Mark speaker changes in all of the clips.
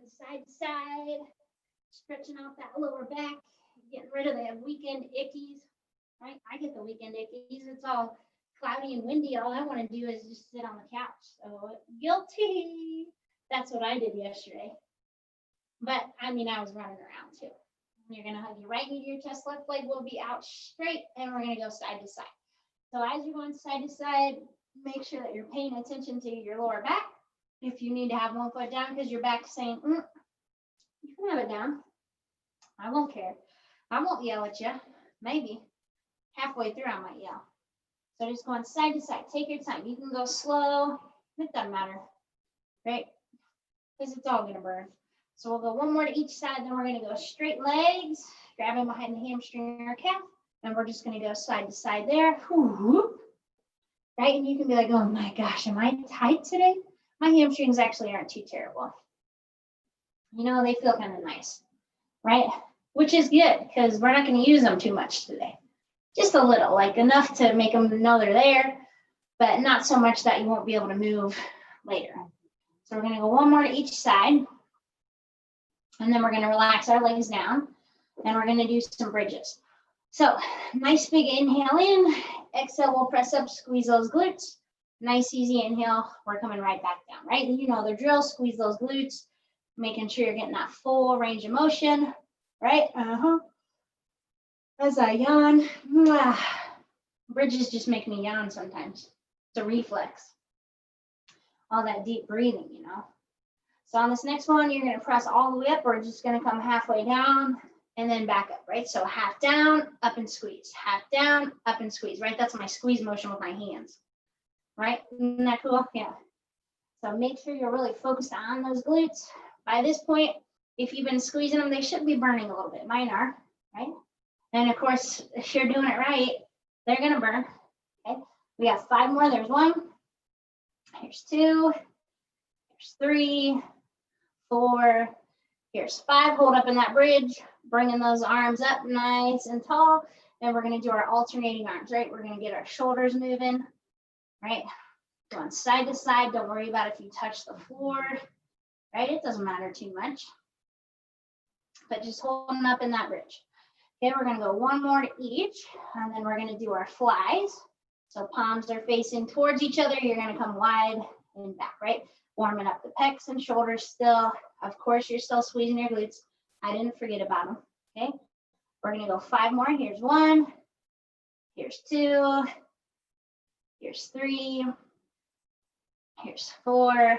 Speaker 1: side to side, stretching out that lower back, getting rid of the weekend ickies, right? I get the weekend ickies. It's all cloudy and windy. All I want to do is just sit on the couch. So guilty. That's what I did yesterday. But I mean, I was running around too. You're going to hug your right knee to your chest, left leg will be out straight, and we're going to go side to side. So as you're going side to side, make sure that you're paying attention to your lower back. If you need to have one foot down because your back's saying, you can have it down. I won't care. I won't yell at you. Maybe halfway through I might yell. So just going side to side. Take your time. You can go slow. It doesn't matter, right? Because it's all going to burn. So we'll go one more to each side. Then we're going to go straight legs, grabbing behind the hamstring or calf. And we're just going to go side to side there. Right? And you can be like, oh my gosh, am I tight today? My hamstrings actually aren't too terrible. You know, they feel kind of nice, right? Which is good because we're not going to use them too much today. Just a little, like enough to make them know they're there, but not so much that you won't be able to move later. So we're going to go one more to each side. And then we're going to relax our legs down. And we're going to do some bridges. So nice big inhale in. Exhale, we'll press up, squeeze those glutes. Nice easy inhale. We're coming right back down, right? You know the drill. Squeeze those glutes. Making sure you're getting that full range of motion, right? As I yawn. Bridges just make me yawn sometimes. It's a reflex. All that deep breathing, you know. So on this next one, you're going to press all the way up. We're just going to come halfway down and then back up, right? So half down, up and squeeze. Half down, up and squeeze, right? That's my squeeze motion with my hands, right? Isn't that cool? Yeah. So make sure you're really focused on those glutes. By this point, if you've been squeezing them, they should be burning a little bit. Mine are, right? And of course, if you're doing it right, they're going to burn, okay? We got 5 more. There's 1. Here's 2. Here's 3. 4. Here's 5. Hold up in that bridge, bringing those arms up nice and tall. And we're going to do our alternating arms, right? We're going to get our shoulders moving, right? Going side to side. Don't worry about if you touch the floor, right? It doesn't matter too much. But just holding up in that bridge. Okay, we're going to go 1 more to each. And then we're going to do our flies. So palms are facing towards each other. You're going to come wide and back, right? Warming up the pecs and shoulders still. Of course, you're still squeezing your glutes. I didn't forget about them, okay? We're going to go 5 more. Here's 1. Here's 2. Here's 3. Here's 4.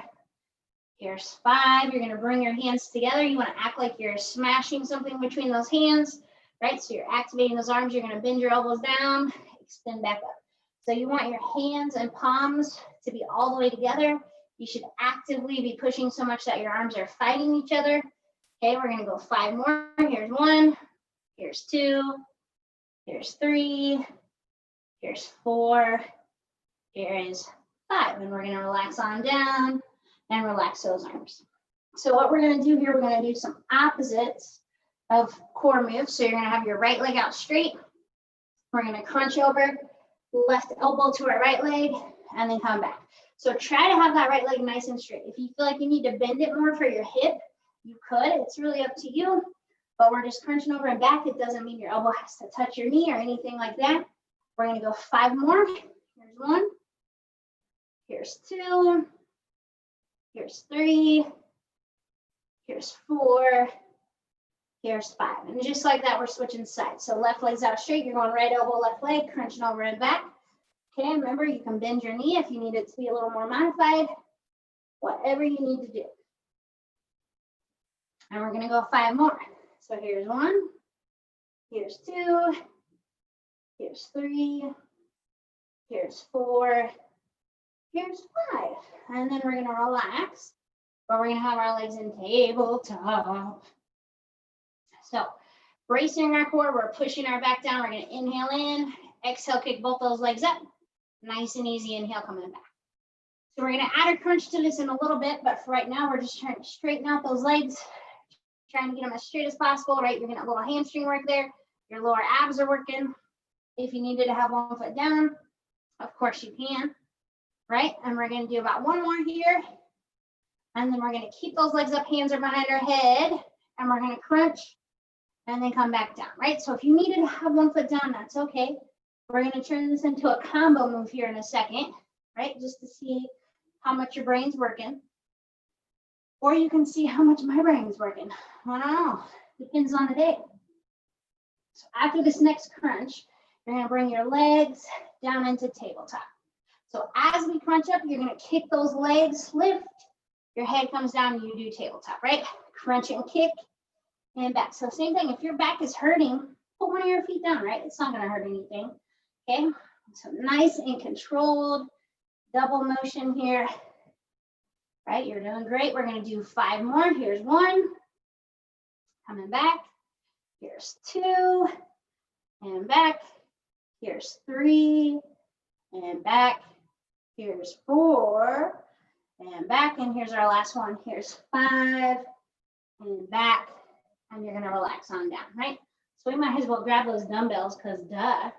Speaker 1: Here's 5. You're going to bring your hands together. You want to act like you're smashing something between those hands, right? So you're activating those arms. You're going to bend your elbows down, extend back up. So you want your hands and palms to be all the way together. You should actively be pushing so much that your arms are fighting each other. Okay, we're going to go 5 more. Here's 1. Here's 2. Here's 3. Here's 4. Here is 5. And we're going to relax on down and relax those arms. So what we're going to do here, we're going to do some opposites of core moves. So you're going to have your right leg out straight. We're going to crunch over, left elbow to our right leg, and then come back. So try to have that right leg nice and straight. If you feel like you need to bend it more for your hip, you could. It's really up to you. But we're just crunching over and back. It doesn't mean your elbow has to touch your knee or anything like that. We're going to go 5 more. Here's 1. Here's 2. Here's 3. Here's 4. Here's 5. And just like that, we're switching sides. So left leg's out straight. You're going right elbow, left leg, crunching over and back. Okay, remember, you can bend your knee if you need it to be a little more modified. Whatever you need to do. And we're going to go 5 more. So here's 1. Here's 2. Here's 3. Here's 4. Here's 5. And then we're going to relax. But we're going to have our legs in tabletop. So bracing our core, we're pushing our back down. We're going to inhale in. Exhale, kick both those legs up. Nice and easy inhale coming back. So we're going to add a crunch to this in a little bit, but for right now, we're just trying to straighten out those legs, trying to get them as straight as possible, right? You're getting a little hamstring work there. Your lower abs are working. If you needed to have 1 foot down, of course you can, right? And we're going to do about 1 more here. And then we're gonna keep those legs up, hands are behind our head, and we're gonna crunch and then come back down, right? So if you needed to have one foot down, that's okay. We're gonna turn this into a combo move here in a second, right? Just to see how much your brain's working. Or you can see how much my brain's working. I don't know, depends on the day. So after this next crunch, you're gonna bring your legs down into tabletop. So as we crunch up, you're gonna kick those legs, lift, your head comes down, you do tabletop, right? Crunch and kick and back. So same thing, if your back is hurting, put one of your feet down, right? It's not gonna hurt anything, okay? So nice and controlled, double motion here, right? You're doing great. We're gonna do 5 more. Here's 1, coming back. Here's 2, and back. Here's 3, and back. Here's 4, and back. And here's our last one. Here's 5, and back. And you're gonna relax on down, right? So we might as well grab those dumbbells because duh.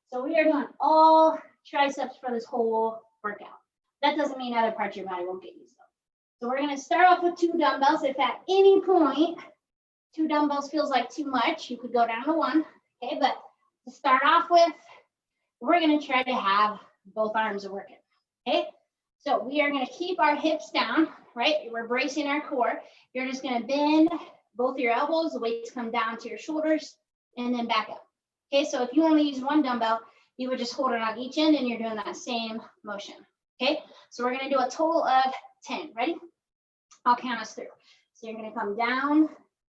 Speaker 1: So we are doing all triceps for this whole workout. That doesn't mean other parts of your body won't get used though. So we're gonna start off with 2 dumbbells. If at any point 2 dumbbells feels like too much, you could go down to 1, okay? But to start off with, we're gonna try to have both arms working, okay? So we are gonna keep our hips down, right? We're bracing our core. You're just gonna bend both your elbows, the weights come down to your shoulders, and then back up. Okay, so if you only use 1 dumbbell, you would just hold it on each end and you're doing that same motion, okay? So we're gonna do a total of 10, ready? I'll count us through. So you're gonna come down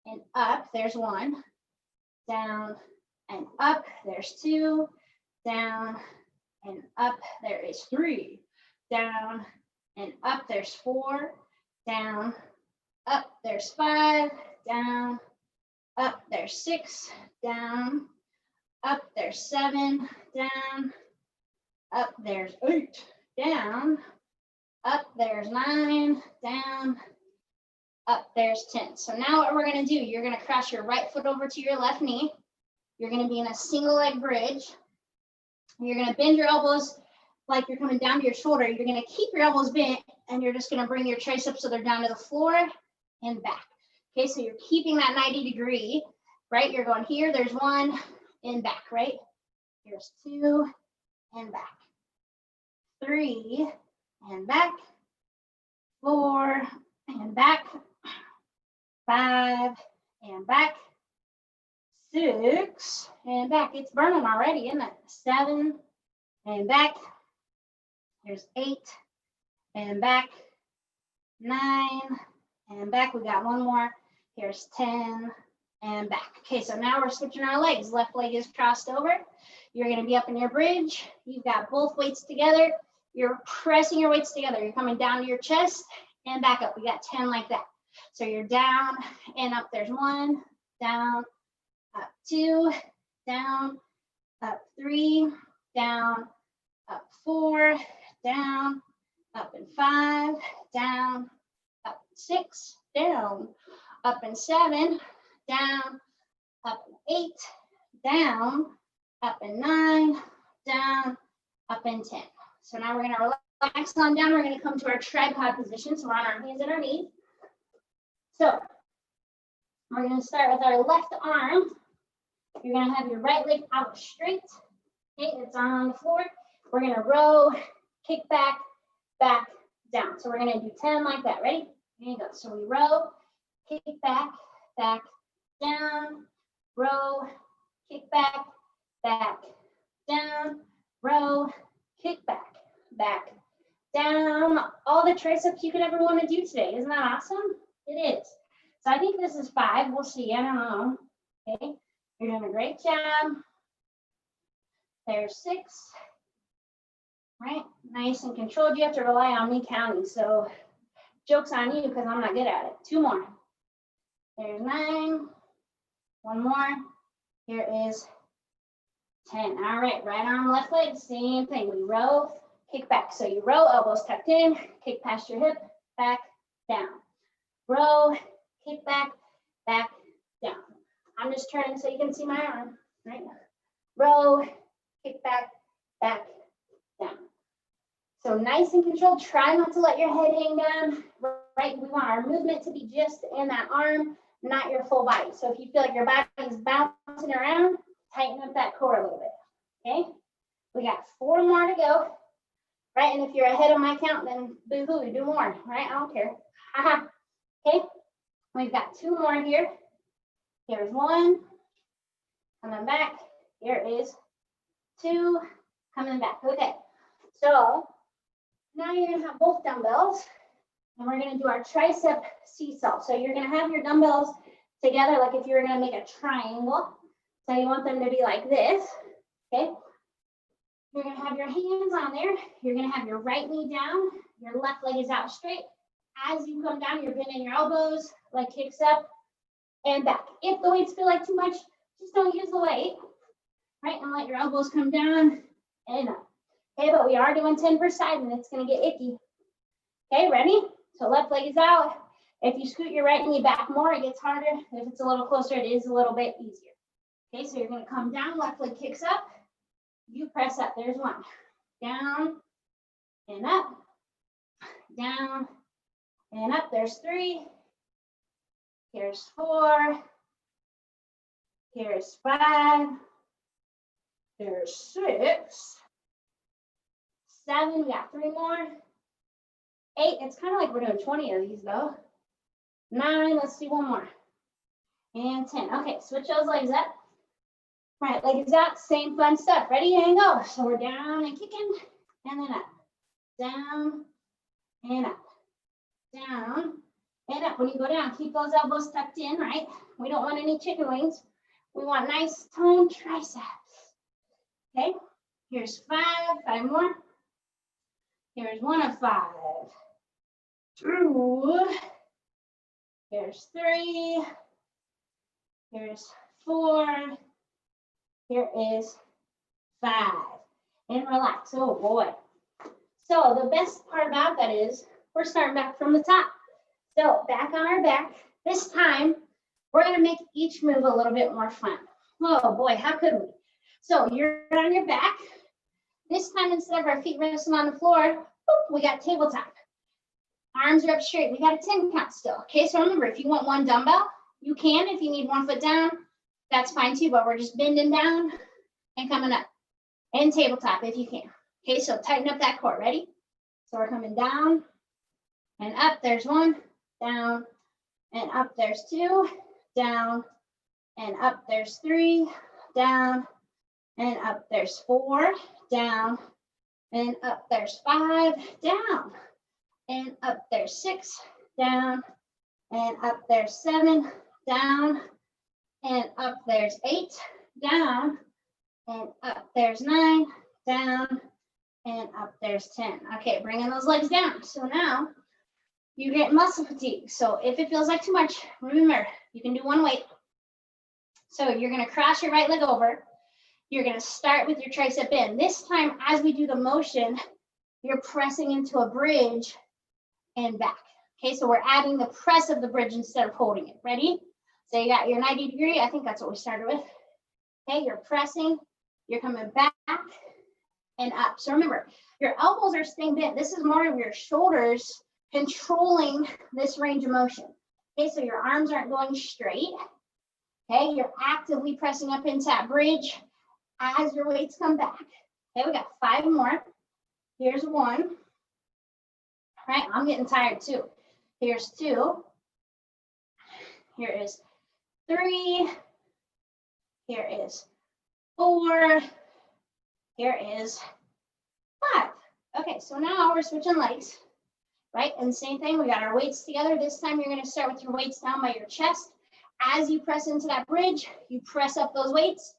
Speaker 1: and up, there's 1, down and up, there's 2, down and up, there is 3, down and up, there's 4, down, up, there's 5, down, up, there's 6, down, up, there's 7, down, up, there's 8, down, up, there's 9, down, up, there's 10. So now what we're gonna do, you're gonna cross your right foot over to your left knee. You're gonna be in a single leg bridge. You're gonna bend your elbows like you're coming down to your shoulder. You're gonna keep your elbows bent and you're just gonna bring your triceps so they're down to the floor and back. Okay, so you're keeping that 90 degree, right? You're going here, there's 1 and back, right? Here's 2 and back. 3 and back. 4 and back. 5 and back. 6 and back. It's burning already, isn't it? 7 and back. Here's 8 and back. 9 and back. We got 1 more. Here's 10 and back. Okay, so now we're switching our legs. Left leg is crossed over. You're gonna be up in your bridge. You've got both weights together. You're pressing your weights together. You're coming down to your chest and back up. We got 10 like that. So you're down and up. There's 1, down, up 2, down, up 3, down, up 4, down, up and 5, down, up 6, down, up and 7, down, up and 8, down, up and 9, down, up and 10. So now we're gonna relax on down. We're gonna come to our tripod position. So we're on our hands and our knees. So we're gonna start with our left arm. You're gonna have your right leg out straight. Okay, it's on the floor. We're gonna row, kick back, back, down. So we're gonna do 10 like that. Ready? Here you go. So we row, kick back, back, down, row, kick back, back, down, row, kick back, back, down. All the triceps you could ever want to do today. Isn't that awesome? It is. So I think this is 5. We'll see. I don't know. Okay. You're doing a great job. There's 6. Right? Nice and controlled. You have to rely on me counting. So joke's on you because I'm not good at it. 2 more. There's 9. 1 more. Here is 10. All right. Right arm, left leg. Same thing. We row, kick back. So you row, elbows tucked in, kick past your hip, back, down. Row, kick back, back, down. I'm just turning so you can see my arm, right? Row, kick back, back, down. So nice and controlled. Try not to let your head hang down. right? We want our movement to be just in that arm, not your full body. So if you feel like your body is bouncing around, tighten up that core a little bit, okay? We got 4 more to go, right? And if you're ahead of my count, then boo-hoo, do more, right? I don't care. Haha. Okay, we've got 2 more here. Here's 1, coming back. Here is 2, coming back. Okay, so now you're gonna have both dumbbells, and we're gonna do our tricep seesaw. So you're gonna have your dumbbells together, like if you were gonna make a triangle. So you want them to be like this, okay? You're gonna have your hands on there. You're gonna have your right knee down. Your left leg is out straight. As you come down, you're bending your elbows, leg kicks up and back. If the weights feel like too much, just don't use the weight, right? And let your elbows come down and up. Okay, but we are doing 10 per side and it's gonna get icky. Okay, ready? So left leg is out. If you scoot your right knee back more, it gets harder. If it's a little closer, it is a little bit easier. Okay, so you're gonna come down, left leg kicks up. You press up, there's 1. Down and up, down and up, there's 3. Here's 4. Here's 5. There's 6. 7, we got 3 more. 8, it's kind of like we're doing 20 of these though. 9, let's do 1 more. And 10, okay, switch those legs up. Right, legs out, same fun stuff. Ready and go. So we're down and kicking, and then up. Down and up. Down and up. When you go down, keep those elbows tucked in, right? We don't want any chicken wings. We want nice toned triceps. Okay, here's 5, 5 more. Here's 1 of 5. 2. Here's 3. Here's 4. Here is 5. And relax. Oh boy. So the best part about that is we're starting back from the top. So back on our back. This time, we're going to make each move a little bit more fun. Oh boy, how could we? So you're on your back. This time, instead of our feet resting on the floor, boop, we got tabletop. Arms are up straight. We got a 10 count still. Okay, so remember, if you want 1 dumbbell, you can. If you need 1 foot down, that's fine too, but we're just bending down and coming up. And tabletop if you can. Okay, so tighten up that core. Ready? So we're coming down and up. There's 1, down and up. There's 2, down and up. There's 3, down and up. There's 4, down and up. There's 5, down and up. There's 6, down and up. There's 7, down and up. There's 8, down and up. There's 9, down and up. There's 10. Okay, bringing those legs down. So now you get muscle fatigue. So if it feels like too much, remember, you can do 1 weight. So you're going to cross your right leg over. You're going to start with your tricep in. This time, as we do the motion, you're pressing into a bridge and back. Okay, so we're adding the press of the bridge instead of holding it. Ready? So you got your 90 degree. I think that's what we started with. Okay, you're pressing. You're coming back and up. So remember, your elbows are staying bent. This is more of your shoulders controlling this range of motion. Okay, so your arms aren't going straight. Okay, you're actively pressing up into that bridge as your weights come back. Okay, we got 5 more. Here's 1. Right, I'm getting tired too. Here's 2. Here is 3. Here is 4. Here is 5. Okay, so now we're switching legs, right? And same thing, we got our weights together. This time you're going to start with your weights down by your chest. As you press into that bridge, you press up those weights,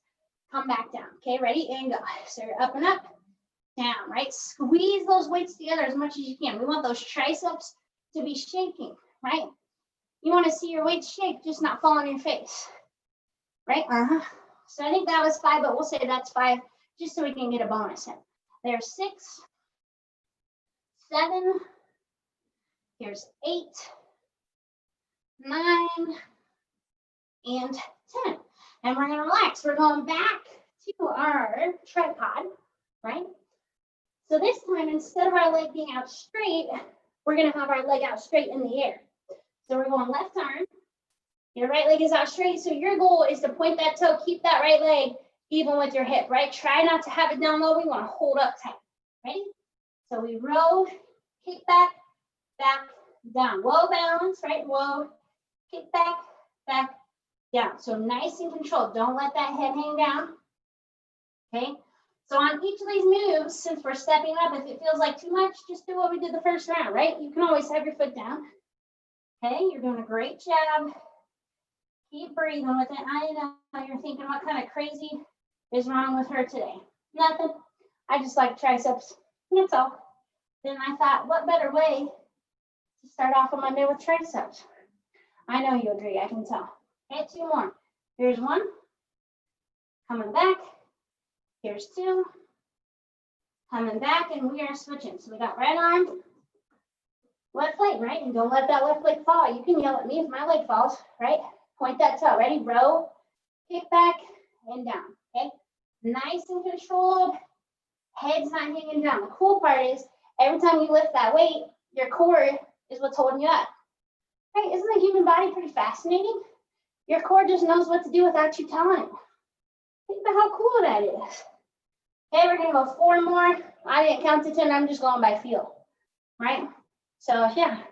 Speaker 1: come back down. Okay, ready? And go. So you're up and up, down, right? Squeeze those weights together as much as you can. We want those triceps to be shaking, right? You want to see your weights shake, just not fall on your face, right? So I think that was 5, but we'll say that's 5 just so we can get a bonus in. There's 6, 7, here's 8, 9, and 10. And we're going to relax. We're going back to our tripod, right? So this time, instead of our leg being out straight, we're gonna have our leg out straight in the air. So we're going left arm, your right leg is out straight. So your goal is to point that toe, keep that right leg even with your hip, right? Try not to have it down low. We wanna hold up tight, ready? So we row, kick back, back, down. Low balance, right? Low, kick back, back, down. So nice and controlled. Don't let that head hang down, okay? So on each of these moves, since we're stepping up, if it feels like too much, just do what we did the first round, right? You can always have your foot down. Okay, you're doing a great job. Keep breathing with it. I know you're thinking, what kind of crazy is wrong with her today? Nothing. I just like triceps. That's all. Then I thought, what better way to start off a Monday with triceps? I know you agree, I can tell. Okay, 2 more. Here's 1. Coming back. Here's 2. Coming back, and we are switching. So we got right arm, left leg, right? And don't let that left leg fall. You can yell at me if my leg falls, right? Point that toe. Ready? Row, kick back, and down. Okay? Nice and controlled. Head's not hanging down. The cool part is every time you lift that weight, your core is what's holding you up. Right? Isn't the human body pretty fascinating? Your core just knows what to do without you telling it. Think about how cool that is. Okay, we're gonna go 4 more. I didn't count to 10, I'm just going by feel, right? So yeah,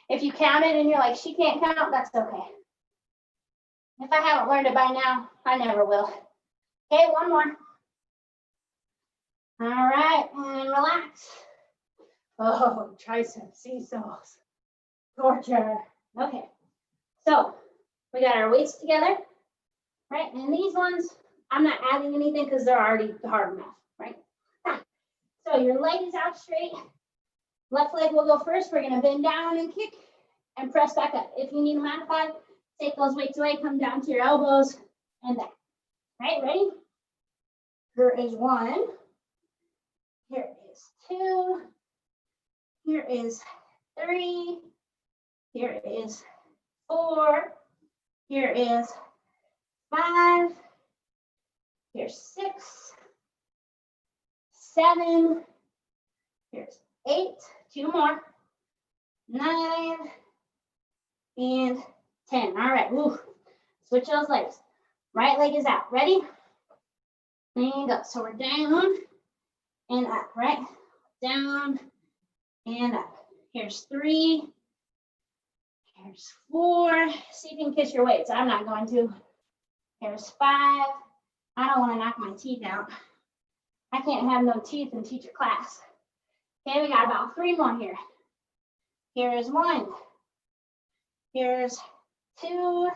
Speaker 1: if you counted and you're like, she can't count, that's okay. If I haven't learned it by now, I never will. Okay, 1 more. All right, and relax. Oh, tricep seesaws. Torture. Okay, so we got our weights together, right? And these ones, I'm not adding anything because they're already hard enough, right? So your leg is out straight. Left leg will go first. We're gonna bend down and kick and press back up. If you need to modify, take those weights away, come down to your elbows and back. Right, ready? Here is 1. Here is 2. Here is 3. Here is 4. Here is 5. Here's 6. 7. Here's 8. 2 more. 9 and 10. All right. Woo. Switch those legs. Right leg is out. Ready? And go. So we're down and up, right? Down and up. Here's 3. Here's 4. See if you can kiss your weights. I'm not going to. Here's 5. I don't want to knock my teeth out. I can't have no teeth in teacher class. Okay, we got about 3 more here. Here is 1. Here's 2.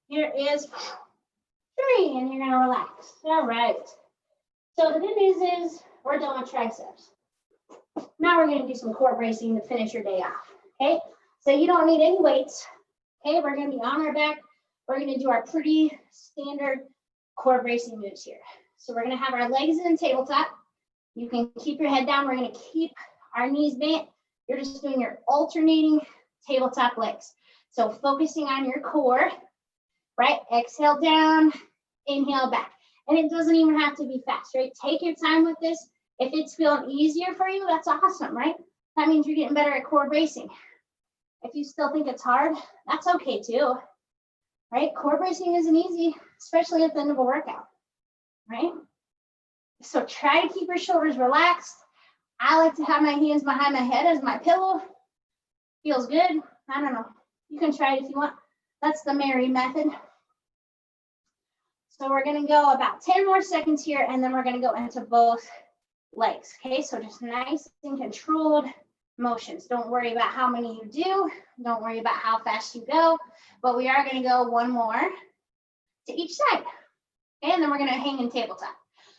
Speaker 1: Here is 3, and you're gonna relax. All right. So the good news is we're done with triceps. Now we're gonna do some core bracing to finish your day off. Okay, so you don't need any weights. Okay, we're gonna be on our back. We're gonna do our pretty standard core bracing moves here. So we're gonna have our legs in tabletop. You can keep your head down. We're gonna keep our knees bent. You're just doing your alternating tabletop legs. So focusing on your core, right? Exhale down, inhale back. And it doesn't even have to be fast, right? Take your time with this. If it's feeling easier for you, that's awesome, right? That means you're getting better at core bracing. If you still think it's hard, that's okay too, right? Core bracing isn't easy, especially at the end of a workout, right? So try to keep your shoulders relaxed. I like to have my hands behind my head as my pillow. Feels good. I don't know. You can try it if you want. That's the Mary method. So we're gonna go about 10 more seconds here, and then we're gonna go into both legs, okay? So just nice and controlled motions. Don't worry about how many you do. Don't worry about how fast you go, but we are gonna go 1 more to each side, okay? And then we're gonna hang in tabletop.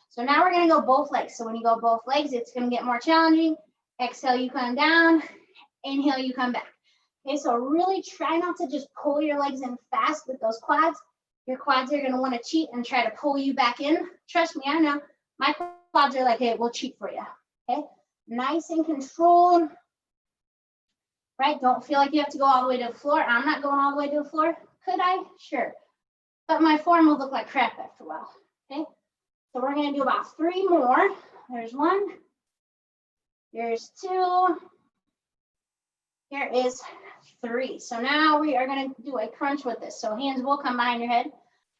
Speaker 1: So now we're gonna go both legs. So when you go both legs, it's gonna get more challenging. Exhale, you come down. Inhale, you come back. Okay, so really try not to just pull your legs in fast with those quads. Your quads are gonna wanna cheat and try to pull you back in. Trust me, I know. My quads are like, hey, we'll cheat for you, okay? Nice and controlled, right? Don't feel like you have to go all the way to the floor. I'm not going all the way to the floor. Could I? Sure. But my form will look like crap after a while, okay? So we're gonna do about 3 more. There's 1, there's 2, Here is 3. So now we are going to do a crunch with this. So hands will come behind your head.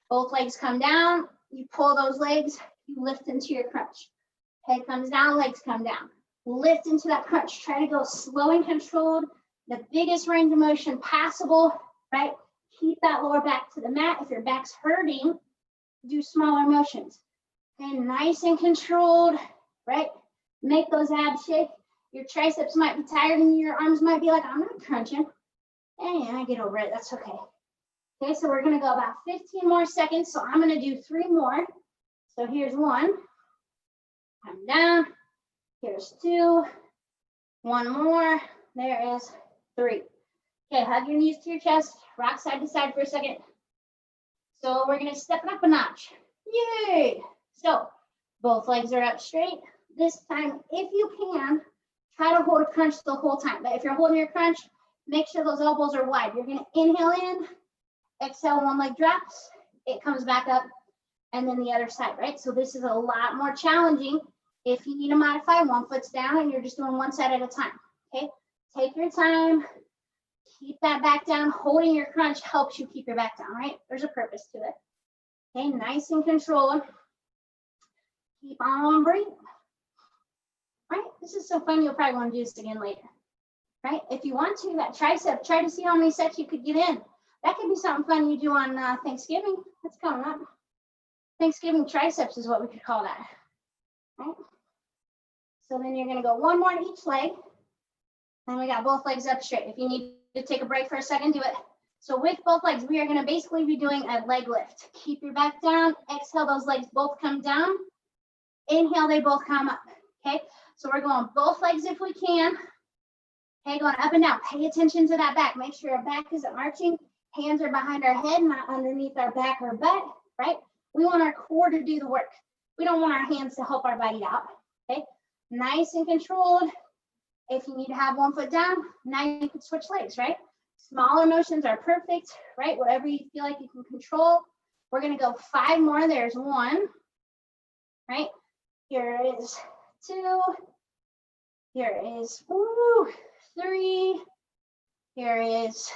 Speaker 1: Both legs come down. You pull those legs. You lift into your crunch. Head comes down, legs come down. Lift into that crunch. Try to go slow and controlled. The biggest range of motion possible, right? Keep that lower back to the mat. If your back's hurting, do smaller motions. Okay, nice and controlled, right? Make those abs shake. Your triceps might be tired and your arms might be like, I'm not crunching. And I get over it, that's okay. Okay, so we're gonna go about 15 more seconds. So I'm gonna do 3 more. So here's 1, come down. Here's 2, 1 more. There is 3. Okay, hug your knees to your chest, rock side to side for a second. So we're gonna step it up a notch. Yay! So both legs are up straight. This time, if you can, try to hold a crunch the whole time. But if you're holding your crunch, make sure those elbows are wide. You're gonna inhale in, exhale, one leg drops, it comes back up, and then the other side, right? So this is a lot more challenging if you need to modify. 1 foot's down and you're just doing one side at a time, okay? Take your time, keep that back down. Holding your crunch helps you keep your back down, right? There's a purpose to it. Okay, nice and controlled. Keep on breathing, right? This is so fun, you'll probably want to do this again later, right? If you want to, that tricep, try to see how many sets you could get in. That could be something fun you do on Thanksgiving. That's coming up. Thanksgiving triceps is what we could call that, right? So then you're gonna go 1 more to each leg. Then we got both legs up straight. If you need to take a break for a second, do it. So with both legs, we are gonna basically be doing a leg lift. Keep your back down, exhale, those legs both come down. Inhale, they both come up, okay? So we're going both legs if we can. Okay, going up and down. Pay attention to that back. Make sure our back isn't arching. Hands are behind our head, not underneath our back or butt, right? We want our core to do the work. We don't want our hands to help our body out, okay? Nice and controlled. If you need to have 1 foot down, now you can switch legs, right? Smaller motions are perfect, right? Whatever you feel like you can control. We're gonna go 5 more. There's 1, right? Here is 2. Here is 3. Here is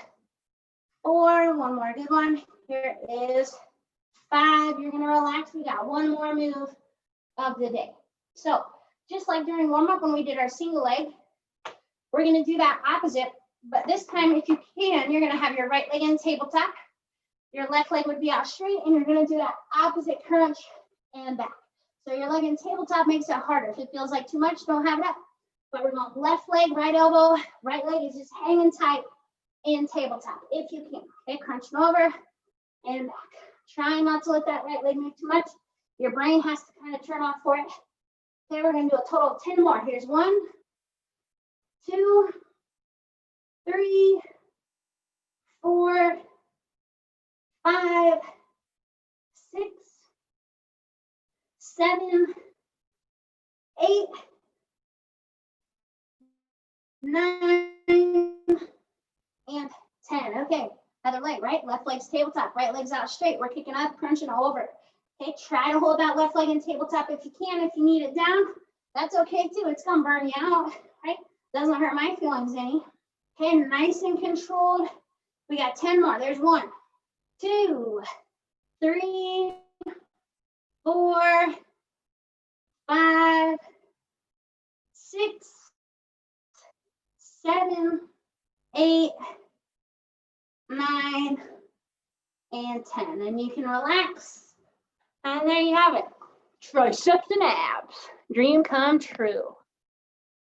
Speaker 1: 4. 1 more good one. Here is 5. You're gonna relax. We got 1 more move of the day. So just like during warm up when we did our single leg, we're gonna do that opposite, but this time if you can, you're gonna have your right leg in tabletop. Your left leg would be out straight and you're gonna do that opposite crunch and back. So your leg in tabletop makes it harder. If it feels like too much, don't have it up. But we're going left leg, right elbow, right leg is just hanging tight in tabletop if you can. Okay, crunching over and back. Try not to let that right leg move too much. Your brain has to kind of turn off for it. Okay, we're gonna do a total of 10 more. Here's 1, 2, 3, 4, 5, 6, 7, 8, 9, and 10. Okay, other leg, right? Left leg's tabletop, right leg's out straight. We're kicking up, crunching all over. Okay, try to hold that left leg in tabletop if you can. If you need it down, that's okay too. It's gonna burn you out, right? Doesn't hurt my feelings any. Okay, nice and controlled. We got 10 more. There's 1, 2, 3, 4, 5, 6, 7, 8, 9, and 10. And you can relax. And there you have it. Triceps and abs. Dream come true.